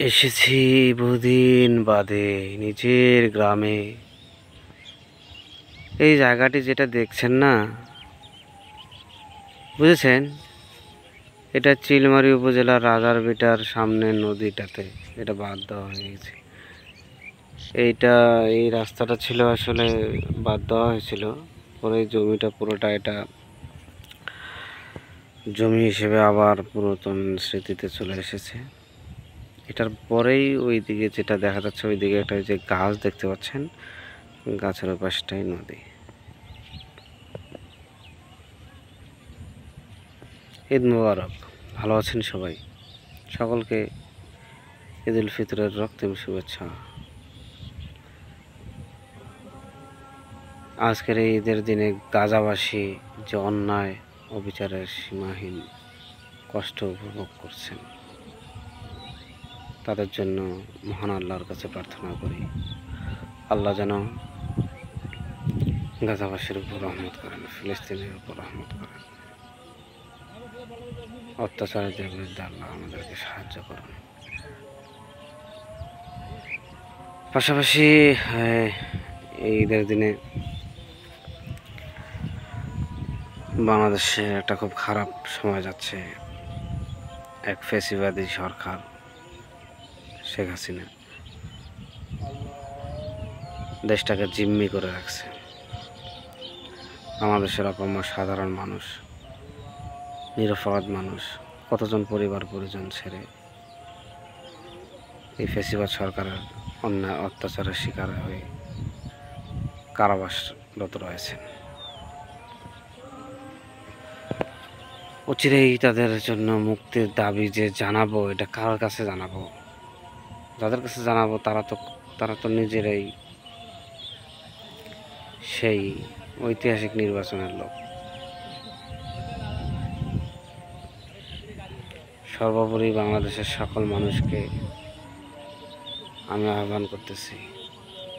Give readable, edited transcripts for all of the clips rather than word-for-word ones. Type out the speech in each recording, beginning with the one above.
এসেছি বহুদিন বাদে নিজের গ্রামে। এই জায়গাটি যেটা দেখছেন না, বুঝেছেন? এটা চিলমারি উপজেলার রাজারবিটার সামনে নদীটাতে এটা বাদ দেওয়া হয়ে গেছে। এই রাস্তাটা ছিল আসলে বাদ দেওয়া হয়েছিল, পরে জমিটা পুরোটা এটা জমি হিসেবে আবার পুরাতন স্মৃতিতে চলে এসেছে। এটার পরেই ওইদিকে যেটা দেখা যাচ্ছে, ওইদিকে একটা যে গাছ দেখতে পাচ্ছেন, গাছের ওই পাশটাই নদী। ঈদ মোবারক। ভালো আছেন সবাই? সকলকে ঈদ উল ফিতরের রক্তিম শুভেচ্ছা। আজকের এই ঈদের দিনে গাজাবাসী যে অন্যায় অবিচারের সীমাহীন কষ্ট উপভোগ করছেন, তাদের জন্য মহান আল্লাহর কাছে প্রার্থনা করি, আল্লাহ যেন গাজাবাসীর উপর রহমত করেন, ফিলিস্তিনের উপর রহমত করেন। অত্যাচারীদের বিরুদ্ধে আল্লাহ আমাদেরকে সাহায্য করুন। পাশাপাশি এই ঈদের দিনে বাংলাদেশে একটা খুব খারাপ সময় যাচ্ছে। এক ফ্যাসিবাদী সরকার শেখ হাসিনা দেশটাকে জিম্মি করে রাখছে। বাংলাদেশের অপমর সাধারণ মানুষ, নিরপরাধ মানুষ, কতজন পরিবার পরিজন ছেড়ে এই ফ্যাসিবাদ সরকারের অন্যায় অত্যাচারের শিকার হয়ে কারাবাসরত রয়েছেন। অচিরেই তাদের জন্য মুক্তির দাবি যে জানাবো, এটা কার কাছে জানাবো? যাদের কাছে জানাবো তারা তো নিজেরাই সেই ঐতিহাসিক নির্বাচনের লোক। সর্বোপরি বাংলাদেশের সকল মানুষকে আমি আহ্বান করতেছি,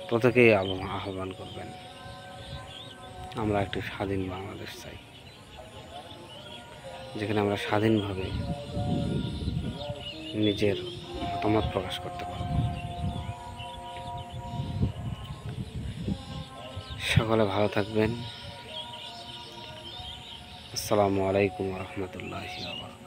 প্রত্যেকেই আহ্বান করবেন, আমরা একটি স্বাধীন বাংলাদেশ চাই, যেখানে আমরা স্বাধীনভাবে নিজের মতামত প্রকাশ করতে পারব। সকলে ভালো থাকবেন। আসসালামু আলাইকুম ওয়া রাহমাতুল্লাহি ওয়া বারাকাতুহু।